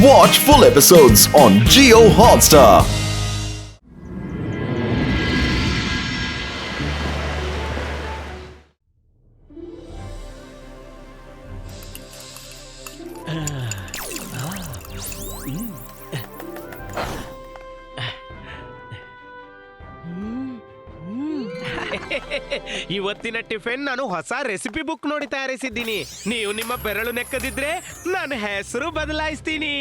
Watch full episodes on Jio Hotstar. ಇವತ್ತಿನ tiffin ನಾನು ಹೊಸ ರೆಸಿಪಿ ಬುಕ್ ನೋಡಿ ತಯಾರಿಸಿದ್ದೀನಿ. ನೀವು ನಿಮ್ಮ ಬೆರಳು ನೆಕ್ಕದಿದ್ರೆ ನಾನು ಹೆಸರು ಬದಲಾಯಿಸ್ತೀನಿ.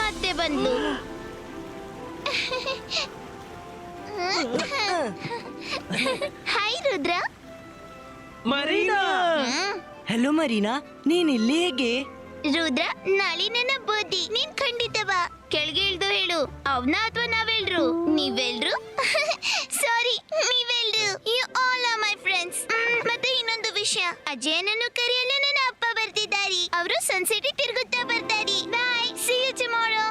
ಮತ್ತೆ ಬಂದ್ಲು. ಹಾಯ್ ರುದ್ರ. ಮರೀನಾ, ಹಲೋ ಮರೀನಾ, ನೀನ್ ಇಲ್ಲಿ ಹೇಗೆ? ರುದ್ರ, ನಾಳೆ ನನ್ನ ಬರ್ತ್ಡೇ. ನೀನ್ ಖಂಡಿತ ಬಾ. ಕೆಳಗೆ ಇಳ್ದು ಹೇಳು, ಅವ್ನ ಅಥವಾ ನಾವೆಲ್ರು? ನೀವೆಲ್ರು? ಸಾರಿ, ನೀವೆಲ್ರು. You all are my friends. ಮತ್ತೆ ಇನ್ನೊಂದು ವಿಷಯ, ಅಜಯನನ್ನು ಕರೆಯಲು ನನ್ನ ಅಪ್ಪ ಬರ್ತಿದ್ದಾರೆ. ಅವರು ಸನ್ಸೆಟ್ ತಿರುಗುತ್ತಾ ಬರ್ತಾರೆ. Bye, see you tomorrow.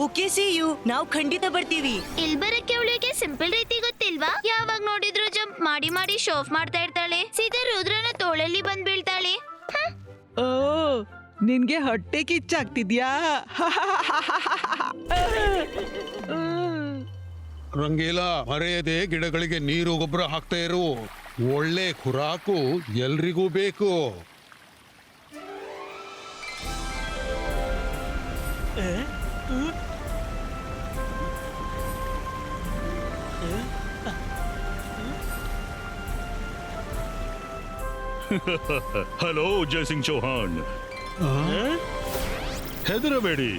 Okay, see you. ನಾವು ಖಂಡಿತ ಬರ್ತೀವಿ. ಇಲ್ ಬರಕ್ಕೆ ಅವಳಿಗೆ ಸಿಂಪಲ್ ರೀತಿ ಗೊತ್ತಿಲ್ವಾ? ಯಾವಾಗ ನೋಡಿದ್ರು ಜಂಪ್ ಮಾಡಿ ಮಾಡಿ ಶೋ ಆಫ್ ಮಾಡ್ತಾ ಇರ್ತಾಳೆ. ಸೀದಾ ರುದ್ರನ ತೋಳಲ್ಲಿ ಬಂದ್ ಬೀಳ್ತಾಳೆ. ಓ, ನಿನ್ಗೆ ಹೊಟ್ಟೆ ಕಿಚ್ಚಾಗ್ತಿದ್ಯಾ? ರಂಗೀಲ, ಮರೆಯದೆ ಗಿಡಗಳಿಗೆ ನೀರು ಗೊಬ್ಬರ ಹಾಕ್ತಾ ಇರು. ಒಳ್ಳೆ ಖುರಾಕು ಎಲ್ರಿಗೂ ಬೇಕು. ಹಲೋ ಜಯಸಿಂಗ್ ಚೌಹಾಣ್, ಹೆದರಬೇಡಿ.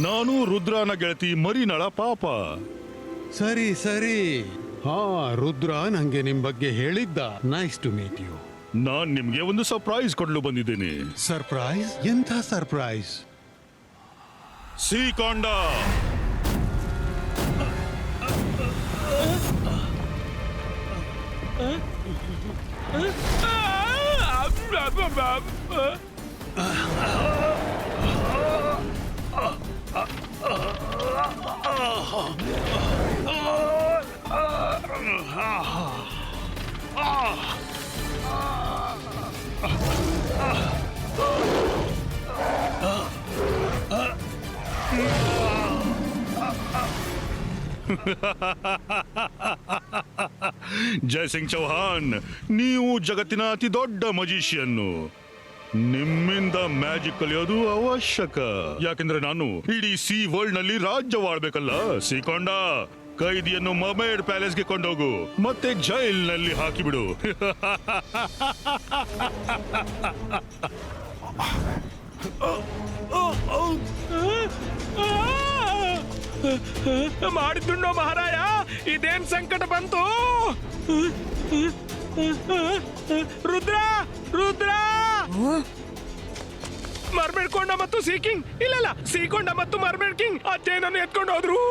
ನಾನು ರುದ್ರನ ಗೆಳತಿ ಮರಿನಾಳ ಪಾಪ. ಸರಿ ಸರಿ. ಹಾ, ರುದ್ರ ನಂಗೆ ನಿಮ್ ಬಗ್ಗೆ ಹೇಳಿದ್ದ. Nice to meet you. ನಾನ್ ನಿಮ್ಗೆ ಒಂದು ಸರ್ಪ್ರೈಸ್ ಕೊಡಲು ಬಂದಿದ್ದೀನಿ. ಸರ್ಪ್ರೈಸ್? ಎಂಥ ಸರ್ಪ್ರೈಸ್? ಸೀಕೊಂಡ. ಜಯಸಿಂಗ್ ಚೌಹಾಣ್, ನೀವು ಜಗತ್ತಿನ ಅತಿ ದೊಡ್ಡ ಮಜಿಷಿಯನ್ನು. ನಿಮ್ಮಿಂದ ಮ್ಯಾಜಿಕ್ ಕಲಿಯೋದು ಅವಶ್ಯಕ. ಯಾಕೆಂದ್ರೆ ನಾನು ಇಡೀ ಸಿ ವರ್ಲ್ಡ್ ನಲ್ಲಿ ರಾಜ್ಯವಾಳ್ಬೇಕಲ್ಲ. ಸೀಕೊಂಡ, ಕೈದಿಯನ್ನು ಮರ್ಮೇಡ್ ಪ್ಯಾಲೇಸ್ಗೆ ಕೊಂಡೋಗು, ಮತ್ತೆ ಜೈಲ್ನಲ್ಲಿ ಹಾಕಿಬಿಡು. ಮಾಡಿದ್ದುಣ್ಣೋ ಮಹಾರಾಯ, ಇದೇನ್ ಸಂಕಟ ಬಂತು? ರುದ್ರ, ರುದ್ರ! ಮರ್ಮೇಡ್ ಕೊಂಡ ಮತ್ತು ಸೀಕಿಂಗ್, ಇಲ್ಲ ಸೀಕೊಂಡ ಮತ್ತು ಮರ್ಮೇಡ್ ಕಿಂಗ್ ಅಜ್ಜೇನನ್ನು ಎತ್ಕೊಂಡು ಹೋದ್ರು.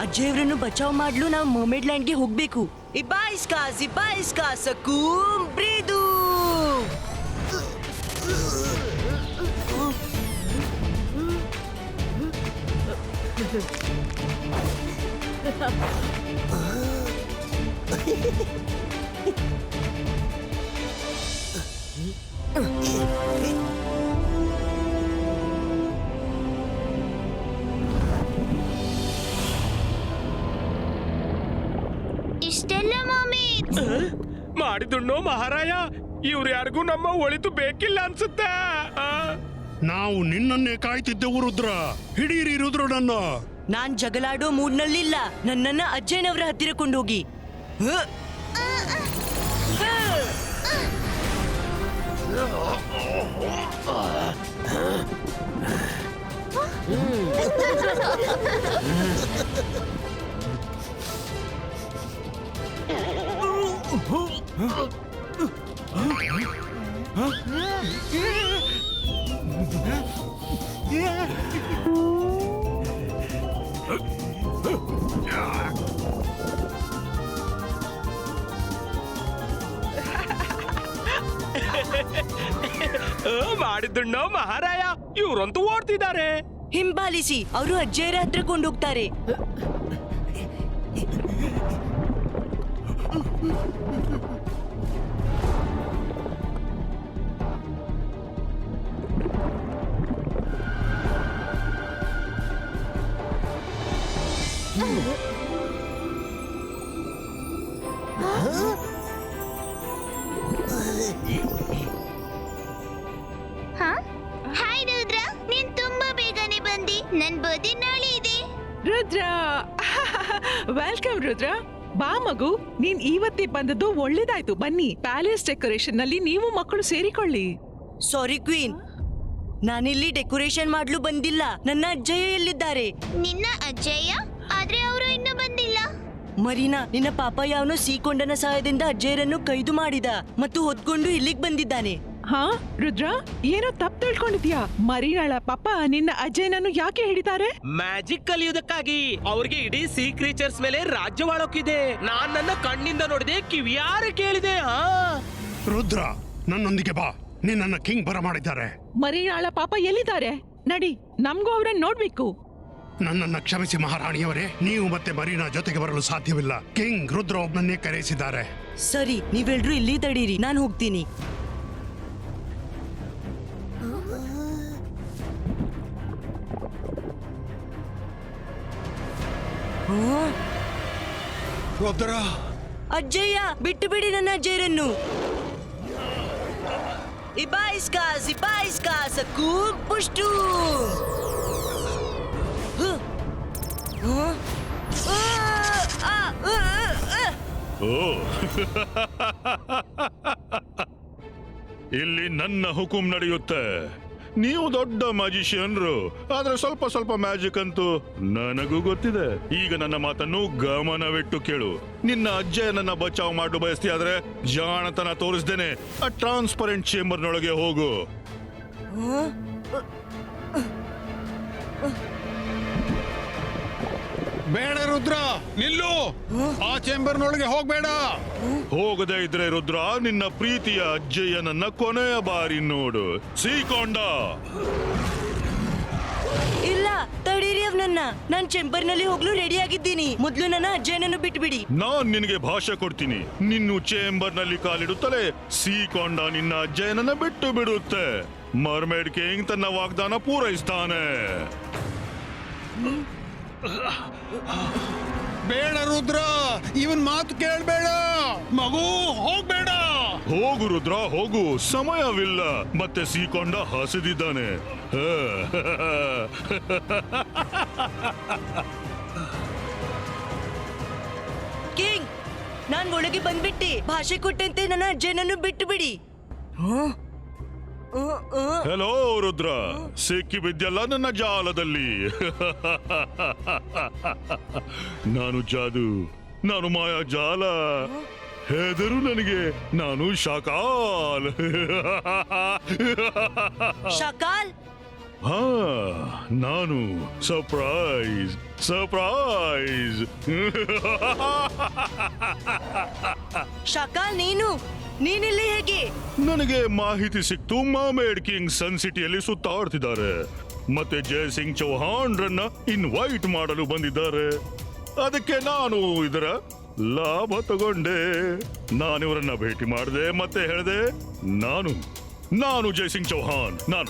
ಅಜ್ಜಯ್ಯವ್ರನ್ನು ಬಚಾವ್ ಮಾಡ್ಲು ನಾವು ಮರ್ಮೇಡ್ ಲ್ಯಾಂಡ್ಗೆ ಹೋಗ್ಬೇಕು. ಇಬ್ಬಾ ಸಕೂಮ್ ಬ್ರೀದು. ಇಷ್ಟೆಲ್ಲ ಮಾಮೇಟ್. ಮಾಡಿದುಣ್ಣೋ ಮಹಾರಾಯ, ಇವ್ರು ಯಾರಿಗೂ ನಮ್ಮ ಒಳಿತು ಬೇಕಿಲ್ಲ ಅನ್ಸುತ್ತೆ. ನಾವು ನಿನ್ನನ್ನೇ ಕಾಯ್ತಿದ್ದೆವು ರುದ್ರ. ಹಿಡೀರಿ ರುದ್ರನನ್ನ. ನಾನ್ ಜಗಳಾಡೋ ಮೂಡ್ನಲ್ಲಿಲ್ಲ. ನನ್ನನ್ನ ಅಜ್ಜಯ್ಯನವರ ಹತ್ತಿರ ಕೊಂಡೋಗಿ. ಮಾಡಿದ್ದುಣ್ಣೋ ಮಹಾರಾಯ, ಇವ್ರಂತೂ ಓಡ್ತಿದ್ದಾರೆ. ಹಿಂಬಾಲಿಸಿ, ಅವರು ಅಜ್ಜಯ್ಯರ ಹತ್ರ ಕೊಂಡೋಗ್ತಾರೆ. ಹಾಯ್ ರುದ್ರ, ನೀನ್ ತುಂಬಾ ಬೇಗನೆ ಬಂದಿ. ನನ್ ಬರ್ತ್ಡೇ ನಾಳೆ ಇದೆ. ರುದ್ರ ವೆಲ್ಕಮ್ ರುದ್ರ. ಬಾ ಮಗು, ನೀನ್ ಇವತ್ತೇ ಬಂದದ್ದು ಒಳ್ಳೇದಾಯ್ತು. ಬನ್ನಿ, ಪ್ಯಾಲೇಸ್ ಡೆಕೋರೇಷನ್ ನಲ್ಲಿ ನೀವು ಮಕ್ಕಳು ಸೇರಿಕೊಳ್ಳಿ. ಸಾರಿ ಕ್ವೀನ್, ನಾನಿಲ್ಲಿ ಡೆಕೋರೇಷನ್ ಮಾಡ್ಲು ಬಂದಿಲ್ಲ. ನನ್ನ ಅಜ್ಜಯ್ಯ ಎಲ್ಲಿದ್ದಾರೆ? ನಿನ್ನ ಅಜ್ಜಯ್ಯ? ಆದ್ರೆ ಅವರು ಇನ್ನೂ ಬಂದಿಲ್ಲ. ಮರೀನಾ, ನಿನ್ನ ಪಾಪ ಯಾವನೋ ಸೀಕೊಂಡನ ಸಹಾಯದಿಂದ ಅಜ್ಜಯ್ಯರನ್ನು ಕೈದು ಮಾಡಿದ ಮತ್ತು ಹೊತ್ಕೊಂಡು ಇಲ್ಲಿಗೆ ಬಂದಿದ್ದಾನೆ. ಹಾ ರುದ್ರ, ಏನೋ ತಪ್ಪು ತಿಳ್ಕೊಂಡಿದ್ಯಾ? ಮರೀನಾಳ ಪಾಪ ನಿನ್ನ ಅಜ್ಜಯ್ಯನನ್ನು ಯಾಕೆ ಹಿಡಿತಾರೆ? ಮ್ಯಾಜಿಕ್ ಕಲಿಯೋದಕ್ಕಾಗಿ. ಅವ್ರಿಗೆ ಇಡೀ ಸೀ ಕ್ರೀಚರ್ಸ್ ಮೇಲೆ ರಾಜ್ಯವಾಳೋಕಿದೆ. ನಾನ್ ನನ್ನ ಕಣ್ಣಿಂದ ನೋಡಿದೆ, ಕಿವಿಯಾರ ಕೇಳಿದೆ. ರುದ್ರ, ನನ್ನೊಂದಿಗೆ ಬಾ. ನಿನ್ನನ್ನ ಕಿಂಗ್ ಬರ ಮಾಡಿದ್ದಾರೆ. ಮರೀನಾಳ ಪಾಪ ಎಲ್ಲಿದ್ದಾರೆ? ನಡಿ, ನಮ್ಗೂ ಅವ್ರನ್ನ ನೋಡ್ಬೇಕು. ನನ್ನನ್ನ ಕ್ಷಮಿಸಿ ಮಹಾರಾಣಿಯವರೇ, ನೀವು ಮತ್ತೆ ಮರೀನಾ ಜೊತೆಗೆ ಬರಲು ಸಾಧ್ಯವಿಲ್ಲ. ಕಿಂಗ್ ರುದ್ರ ಒಬ್ಬನನ್ನೇ ಕರೆಯಿಸಿದ್ದಾರೆ. ಸರಿ, ನೀವೆಲ್ರೂ ಇಲ್ಲಿ ತಡೀರಿ, ನಾನು ಹೋಗ್ತೀನಿ. ರುದ್ರ, ಅಜ್ಜಯ್ಯ, ಬಿಟ್ಟು ಬಿಡಿ ನನ್ನ ಅಜ್ಜಯ್ಯರನ್ನು. ಇಬಾಯಿಸ್ಕಾ ಸಕೂಕ್ ಪುಷ್ಟು. ಓ ಇಲ್ಲಿ ನನ್ನ ಹುಕುಂ ನಡೆಯುತ್ತೆ. ನೀವು ದೊಡ್ಡ ಮ್ಯಾಜಿಷಿಯನ್ರು, ಆದ್ರೆ ಸ್ವಲ್ಪ ಸ್ವಲ್ಪ ಮ್ಯಾಜಿಕ್ ಅಂತೂ ನನಗೂ ಗೊತ್ತಿದೆ. ಈಗ ನನ್ನ ಮಾತನ್ನು ಗಮನವಿಟ್ಟು ಕೇಳು. ನಿನ್ನ ಅಜ್ಜಯ್ಯನನ್ನ ಬಚಾವ್ ಮಾಡು ಬಯಸ್ತೀಯಾದ್ರೆ ಜಾಣತನ ತೋರಿಸ್ದೇನೆ ಆ ಟ್ರಾನ್ಸ್ಪರೆಂಟ್ ಚೇಂಬರ್ನೊಳಗೆ ಹೋಗು. ಬೇಡ ರುದ್ರ, ನಿಲ್ಲು. ಆ ಚೇಂಬರ್ನೊಳಗೆ ಹೋಗ್ಬೇಡ. ಹೋಗದೇ ಇದ್ರೆ ರುದ್ರ, ನಿನ್ನ ಪ್ರೀತಿಯ ಅಜ್ಜಯ್ಯನನ್ನ ಕೊನೆಯ ಬಾರಿ ನೋಡು. ಸೀಕೊಂಡ. ಇಲ್ಲ, ತಡೀರಿ ಅವನನ್ನ. ನಾನ್ ಚೆಂಬರ್ನಲ್ಲಿ ಹೋಗ್ಲು ರೆಡಿ ಆಗಿದ್ದೀನಿ. ಮೊದ್ಲು ನನ್ನ ಅಜ್ಜಯ್ಯನನ್ನು ಬಿಟ್ಬಿಡಿ. ನಾನ್ ನಿನಗೆ ಭಾಷೆ ಕೊಡ್ತೀನಿ. ನಿನ್ನು ಚೇಂಬರ್ನಲ್ಲಿ ಕಾಲಿಡುತ್ತಲೇ ಸೀಕೊಂಡ ನಿನ್ನ ಅಜ್ಜಯ್ಯನನ್ನ ಬಿಟ್ಟು ಬಿಡುತ್ತೆ. ಮರ್ಮೇಡ್ ಕಿಂಗ್ ತನ್ನ ವಾಗ್ದಾನ ಪೂರೈಸ್ತಾನೆ. ಬೇಡ ರುದ್ರ, ಇವನ್ ಮಾತು ಕೇಳ್ಬೇಡ. ಮಗು, ಹೋಗ್ಬೇಡ. ಹೋಗು ರುದ್ರ, ಹೋಗು. ಸಮಯವಿಲ್ಲ. ಮತ್ತೆ ಸೀಕೊಂಡ ಹಸಿದಿದ್ದಾನೆ. ಕಿಂಗ್, ನಾನ್ ಒಳಗೆ ಬಂದ್ಬಿಟ್ಟೆ. ಭಾಷೆ ಕೊಟ್ಟಂತೆ ನನ್ನ ಅಜ್ಜಯ್ಯನನ್ನು ಬಿಟ್ಟು ಬಿಡಿ. ಹೆಲೋ ರುದ್ರ, ಸಿಕ್ಕಿ ಬಿದ್ಯಲ್ಲ ನನ್ನ ಜಾಲದಲ್ಲಿ. ನಾನು ಜಾದು, ನಾನು ಮಾಯಾ ಜಾಲ. ಹೆದರು ನನಗೆ, ನಾನು ಶಕಾಲ್. ಶಕಾಲ್? ಹಾ, ನಾನು ಸರ್ಪ್ರೈಸ್. ಶಕಾಲ್, ನೀನಿಲ್ಲಿ ಹೇಗೆ? ನನಗೆ ಮಾಹಿತಿ ಸಿಕ್ತು. ಮರ್ಮೇಡ್ ಕಿಂಗ್ ಸನ್ ಸಿಟಿಯಲ್ಲಿ ಸುತ್ತಾಡ್ತಿದ್ದಾರೆ. ಮತ್ತೆ ಜಯ್ ಸಿಂಗ್ ಚೌಹಾಣ್ ರನ್ನ ಇನ್ವೈಟ್ ಮಾಡಲು ಬಂದಿದ್ದಾರೆ. ಅದಕ್ಕೆ ನಾನು ಇದರ ಲಾಭ ತಗೊಂಡೆ. ನಾನಿವರನ್ನ ಭೇಟಿ ಮಾಡಿದೆ ಮತ್ತೆ ಹೇಳಿದೆ, ನಾನು ಜಯ್ ಸಿಂಗ್ ಚೌಹಾಣ್. ನಾನು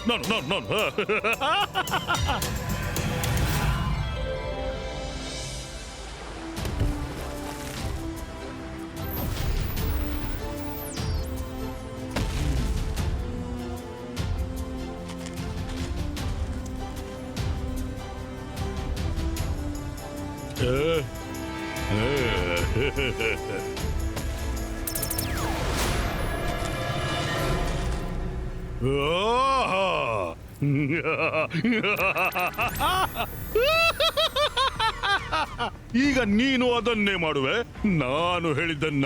ಈಗ ನೀನು ಅದನ್ನೇ ಮಾಡುವೆ, ನಾನು ಹೇಳಿದ್ದನ್ನ.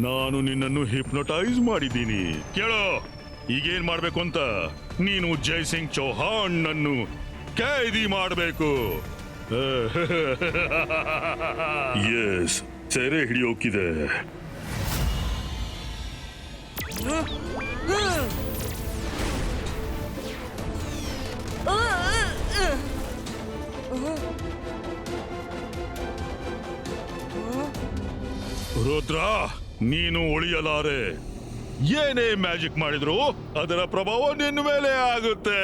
ನಾನು ನಿನ್ನನ್ನು ಹಿಪ್ನೋಟೈಸ್ ಮಾಡಿದ್ದೀನಿ. ಕೇಳೋ, ಈಗೇನ್ ಮಾಡ್ಬೇಕು ಅಂತ. ನೀನು ಜೈಸಿಂಗ್ ಚೌಹಾಣ್ ನನ್ನು ಕೈದಿ ಮಾಡಬೇಕು. ಎಸ್, ಸೆರೆ ಹಿಡಿಯೋಕಿದೆ. ರುದ್ರ, ನೀನು ಉಳಿಯಲಾರೆ. ಏನೇ ಮ್ಯಾಜಿಕ್ ಮಾಡಿದ್ರು ಅದರ ಪ್ರಭಾವ ನಿನ್ನ ಮೇಲೆ ಆಗುತ್ತೆ.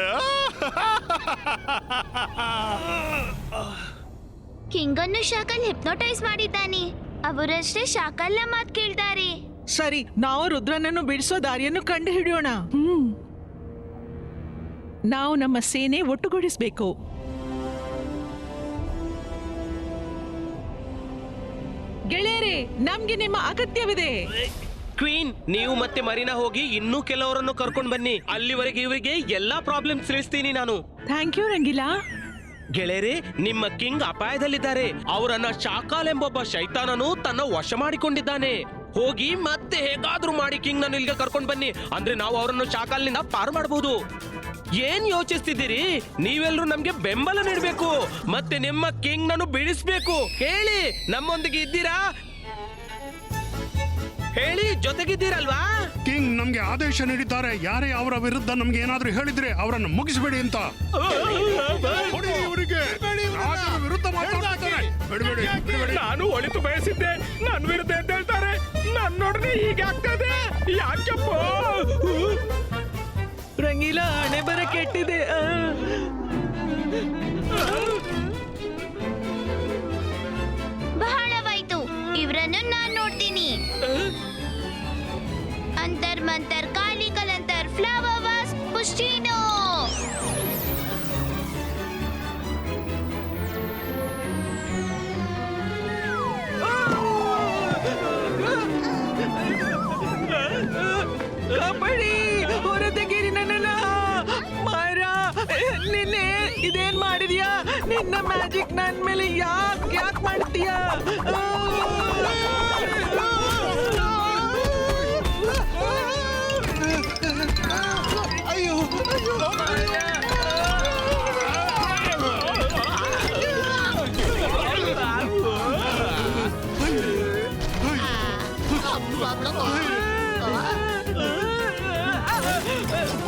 ಕಿಂಗ್ ಅನ್ನು ಶಾಕಲ್ ಹಿಪ್ನೋಟೈಸ್ ಮಾಡಿದ್ದಾನೆ. ಅವರಷ್ಟೇ ಶಾಕಲ್ನ ಮಾತು ಕೇಳ್ತಾರೆ. ಸರಿ, ನಾವು ರುದ್ರನನ್ನು ಬಿಡಿಸೋ ದಾರಿಯನ್ನು ಕಂಡು ಹಿಡಿಯೋಣ. ನಾವು ನಮ್ಮ ಸೇನೆ ಒಟ್ಟುಗೂಡಿಸಬೇಕು. ಗೆಳೆಯರೇ, ನಮ್ಗೆ ನಿಮ್ಮ ಅಗತ್ಯವಿದೆ. ಕ್ವೀನ್, ನೀವು ಮತ್ತೆ ಮರೀನಾ ಹೋಗಿ ಇನ್ನೂ ಕೆಲವರನ್ನು ಕರ್ಕೊಂಡು ಬನ್ನಿ. ಅಲ್ಲಿವರೆಗೆ ಇವರಿಗೆ ಎಲ್ಲಾ ಪ್ರಾಬ್ಲಮ್ಸ್ ತಿಳಿಸ್ತೀನಿ ನಾನು. Thank you Rangila. ಗೆಳೆಯರೇ, ನಿಮ್ಮ ಕಿಂಗ್ ಅಪಾಯದಲ್ಲಿದ್ದಾರೆ. ಅವರನ್ನ ಶಾಕಾಲ್ ಎಂಬೊಬ್ಬ ಶೈತಾನನು ತನ್ನ ವಶ ಮಾಡಿಕೊಂಡಿದ್ದಾನೆ. ಹೋಗಿ ಮತ್ತೆ ಹೇಗಾದ್ರೂ ಮಾಡಿ ಕಿಂಗ್ ನನ್ನು ಇಲ್ಲಿಗೆ ಕರ್ಕೊಂಡು ಬನ್ನಿ. ಅಂದ್ರೆ ನಾವು ಅವರನ್ನು ಶಾಕಾಲ್ನಿಂದ ಪಾರು ಮಾಡಬಹುದು. ಏನ್ ಯೋಚಿಸ್ತಿದ್ದೀರಿ? ನೀವೆಲ್ಲರೂ ನಮ್ಗೆ ಬೆಂಬಲ ನೀಡಬೇಕು ಮತ್ತೆ ನಿಮ್ಮ ಕಿಂಗ್ ನನ್ನು ಬಿಡಿಸ್ಬೇಕು. ಹೇಳಿ, ನಮ್ಮೊಂದಿಗೆ ಇದ್ದೀರಾ? ಹೇಳಿ, ಜೊತೆಗಿದ್ದೀರಲ್ವಾ? ಕಿಂಗ್ ನಮ್ಗೆ ಆದೇಶ ನೀಡಿದ್ದಾರೆ. ಯಾರೇ ಅವರ ವಿರುದ್ಧ ನಮ್ಗೆ ಏನಾದ್ರೂ ಹೇಳಿದ್ರೆ ಅವರನ್ನು ಮುಗಿಸಬೇಡಿ ಅಂತ. ವಿರುದ್ಧ ಮಾತಾಡ್ತಾರೆ. ಬಿಡ್ಬೇಡಿ, ಬಿಡ್ಬೇಡಿ. ನಾನು ಒಳಿತು ಬಯಸಿದ್ದೆ, ನನ್ನ ವಿರುದ್ಧ ಅಂತ ಹೇಳ್ತಾರೆ. ನನ್ನೊಡನೆ ಹೀಗೆ ಆಗ್ತದೆ ಯಾಕಪ್ಪ? ರಂಗೀಲಾ, ಹಣೆ ಬರ ಕೆಟ್ಟಿದೆ. ಬಹಳವಾಯ್ತು, ಇವರನ್ನು ನಾನ್ ನೋಡ್ತೀನಿ. ಅಂತರ್ ಮಂತರ್ ಕಾಲಿ ಕಲಂತರ್ ಫ್ಲವರ್ ವಾಸ್ ಪುಸ್ಟಿನೋ. ಕಾಪಾಡಿ, ಹೊರತೆಗೀರಿ ನನ್ನನ್ನ. ಮಾಯರಾ, ನಿನ್ನೆ ಇದೇನ್ ಮಾಡಿದ್ಯಾ? ನಿನ್ನ ಮ್ಯಾಜಿಕ್ ನನ್ ಮೇಲೆ ಯಾಕ್ ಮಾಡ್ತೀಯಾ?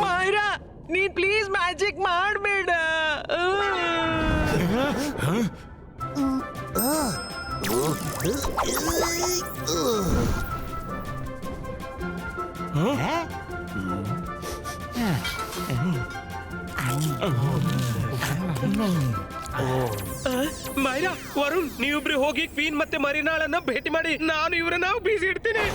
ಮಾಯರಾ, ನೀನ್ ಪ್ಲೀಸ್ ಮ್ಯಾಜಿಕ್ ಮಾಡಬೇಡ. ಮಾಯರಾ, ವರುಣ್, ನೀವಿಬ್ರು ಹೋಗಿ ಕ್ವೀನ್ ಮತ್ತೆ ಮರಿನಾಳನ್ನ ಭೇಟಿ ಮಾಡಿ. ನಾನು ಇವರನ್ನ ಬೀಸಿ ಇಡ್ತೀನಿ.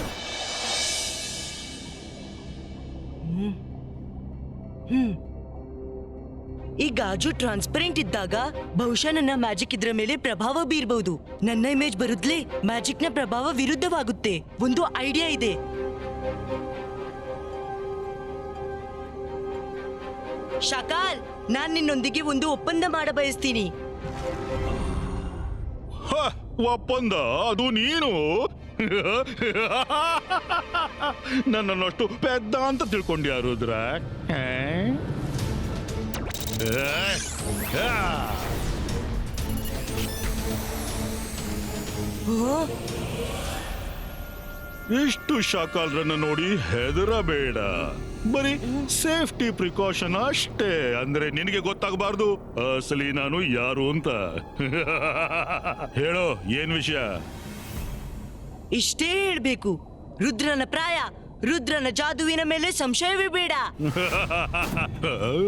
ಈ ಗಾಜು ಟ್ರಾನ್ಸ್ಪರೆಂಟ್ ಇದ್ದಾಗ ಬಹುಶಃ ನನ್ನ ಮ್ಯಾಜಿಕ್ ಇದ್ರ ಮೇಲೆ ಪ್ರಭಾವ ಬೀರ್ಬಹುದು. ನನ್ನ ಇಮೇಜ್ ಬರುದ್ಲೇ ಮ್ಯಾಜಿಕ್ ನ ಪ್ರಭಾವ ವಿರುದ್ಧವಾಗುತ್ತೆ. ಒಂದು ಐಡಿಯಾ ಇದೆ. ಶಾಕಾಲ್, ನಾನ್ ನಿನ್ನೊಂದಿಗೆ ಒಂದು ಒಪ್ಪಂದ ಮಾಡ ಬಯಸ್ತೀನಿ. ಒಪ್ಪಂದ? ಅದು ನೀನು ನನ್ನನ್ನಷ್ಟು ಪೆದ್ದ ಅಂತ ತಿಳ್ಕೊಂಡ್ಯಾ ರುದ್ರ? ಇಷ್ಟು ಶಾಕಾಲ್ರನ್ನ ನೋಡಿ ಹೆದರಬೇಡ. ಬರೀ ಸೇಫ್ಟಿ ಪ್ರಿಕಾಷನ್ ಅಷ್ಟೇ. ಅಂದ್ರೆ ನಿನಗೆ ಗೊತ್ತಾಗಬಾರ್ದು ಅಸಲಿ ನಾನು ಯಾರು ಅಂತ. ಹೇಳೋ, ಏನ್ ವಿಷಯ? ಇಷ್ಟೇ ಹೇಳ್ಬೇಕು. ರುದ್ರನ ಪ್ರಾಯ, ರುದ್ರನ ಜಾದುವಿನ ಮೇಲೆ ಸಂಶಯವೇ ಬೇಡ.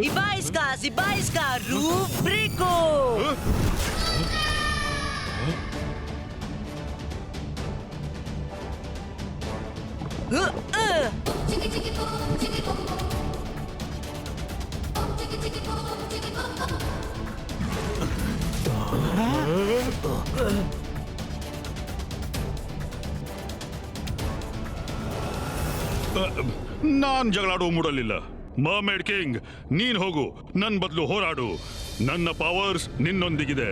ಇಬಾಯಿಸ್ಕಾ ರೂಬ್ರಿಕೋ. ನಾನ್ ಜಗಳಾಡೋ ಮೂಡಲಿಲ್ಲ. ಮರ್ಮೇಡ್ ಕಿಂಗ್, ನೀನ್ ಹೋಗು, ನನ್ ಬದಲು ಹೋರಾಡು. ನನ್ನ ಪವರ್ಸ್ ನಿನ್ನೊಂದಿಗಿದೆ.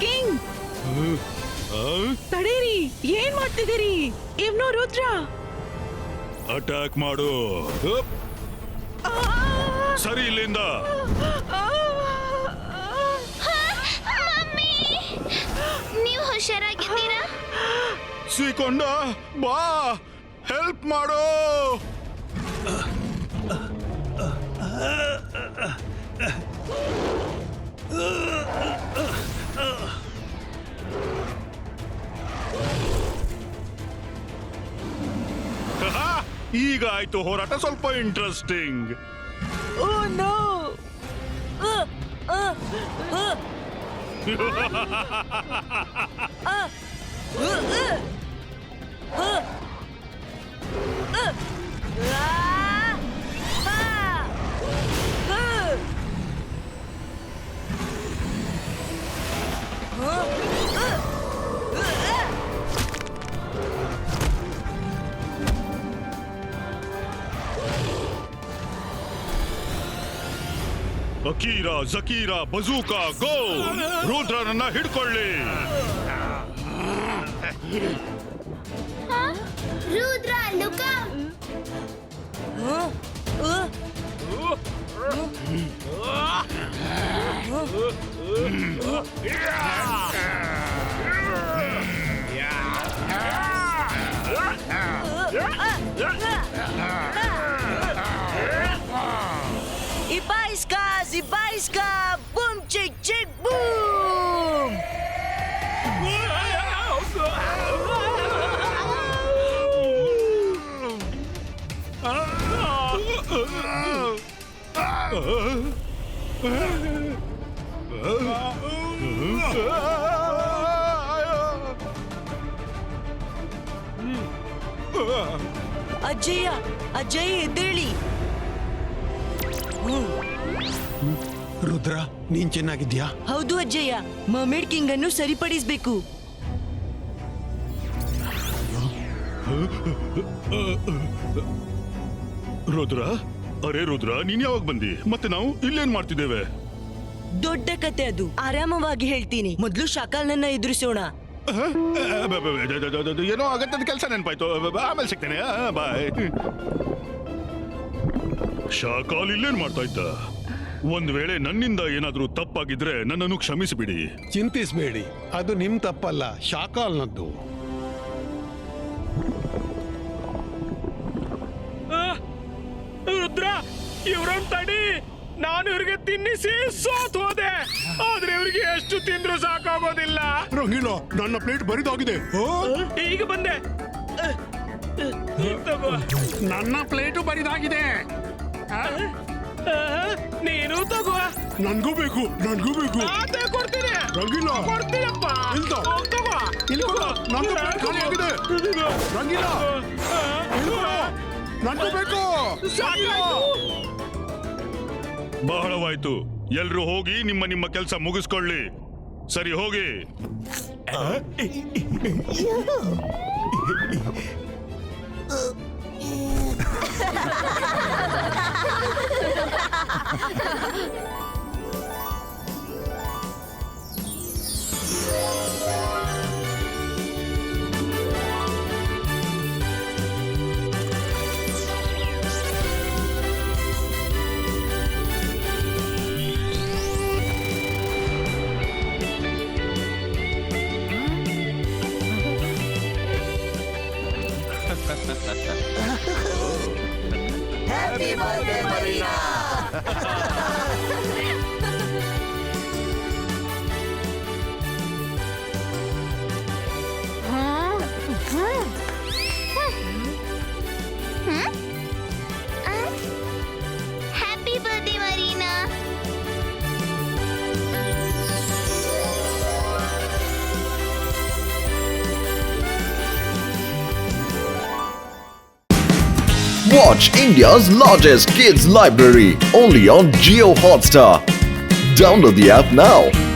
ಕಿಂಗ್ ತಡೀರಿ, ಏನ್ ಮಾಡ್ತಿದ್ದೀರಿ? ಇವ್ನು ರುದ್ರ. ಅಟ್ಯಾಕ್ ಮಾಡು. ಸರಿ ಇಲ್ಲಿಂದ. ಮಮ್ಮಿ, ನೀವು ಹುಷಾರಾಗಿದ್ದೀರಾ? ಸೀಕೊಂಡ ಬಾ, ಹೆಲ್ಪ್ ಮಾಡು. ಈಗ ಆಯ್ತು ಹೋರಾಟ ಸ್ವಲ್ಪ interesting. Oh no! Akira, Jakira, bazooka, go! ರುದ್ರನನ್ನ ಹಿಡ್ಕೊಳ್ಳಿ. Rudra, look. Ibaiska! Boom, chick, chick, boom! Ajay ಎದ್ದೇಳಿ. ರುದ್ರ, ನೀನ್ ಚೆನ್ನಾಗಿದ್ಯಾ? ಹೌದು ಅಜ್ಜಯ್ಯ, ಮರ್ಮೇಡ್ ಕಿಂಗ್ ಅನ್ನು ಸರಿಪಡಿಸಬೇಕು. ರುದ್ರ, ಅರೆ ರುದ್ರ, ನೀನ್ ಯಾವಾಗ ಬಂದಿ? ಮತ್ತೆ ನಾವು ಇಲ್ಲೇನ್ ಮಾಡ್ತಿದ್ದೇವೆ? ದೊಡ್ಡ ಕತೆ ಅದು, ಆರಾಮವಾಗಿ ಹೇಳ್ತೀನಿ. ಮೊದಲು ಶಾಕಾಲ್ನನ್ನ ಎದುರಿಸೋಣ. ಏನೋ ಅಗತ್ಯದ ಕೆಲಸ ನೆನಪಾಯ್ತು. ಆಮೇಲೆ ಸಿಗ್ತೇನೆ, ಬಾಯ್. ಶಾಕಾಲ್ ಇಲ್ಲೇನ್ ಮಾಡ್ತಾ ಇದ್ದ? ಒಂದ್ ವೇಳೆ ನನ್ನಿಂದ ಏನಾದ್ರೂ ತಪ್ಪಾಗಿದ್ರೆ ನನ್ನನ್ನು ಕ್ಷಮಿಸಿಬಿಡಿ. ಚಿಂತಿಸ್ಬೇಡಿ, ಅದು ನಿಮ್ ತಪ್ಪಲ್ಲ, ಶಾಕಾಲ್ನದ್ದು. ರುದ್ರ, ಇವ್ರನ್ ತಡಿ. ನಾನು ಇವ್ರಿಗೆ ತಿನ್ನಿಸಿ ಸೋತ್ ಹೋದೆ, ಆದ್ರೆ ಇವ್ರಿಗೆ ಎಷ್ಟು ತಿಂದ್ರು ಸಾಕಾಗೋದಿಲ್ಲ. ರಂಗೀಲ, ನನ್ನ ಪ್ಲೇಟ್ ಬರಿದಾಗಿದೆ. ಈಗ ಬಂದೆ. ತಗೋ. ನನ್ನ ಪ್ಲೇಟು ಬರಿದಾಗಿದೆ. ನೀನು ತಗೋ. ನನ್ಗೂ ಬೇಕು. ಅದೇ ಕೊಡ್ತೀನಿ. ರಂಗೀಲ, ಕೊಡ್ತೀನಪ್ಪ. ಇಲ್ಲ. ತಗೋ. ಇಲ್ಲಿ ಕೊಡು, ನಂದು ಪ್ಲೇಟ್ ಖಾಲಿ ಆಗಿದೆ. ರಂಗೀಲ, ಇಲ್ಲಿ ಕೊಡು, ನನ್ಗೂ ಬೇಕು. ಬಹಳವಾಯ್ತು. ಎಲ್ರು ಹೋಗಿ ನಿಮ್ಮ ನಿಮ್ಮ ಕೆಲಸ ಮುಗಿಸ್ಕೊಳ್ಳಿ. ಸರಿ, ಹೋಗಿ. Happy birthday Marina. Watch India's largest kids library only on Geo Hotstar. Download the app now.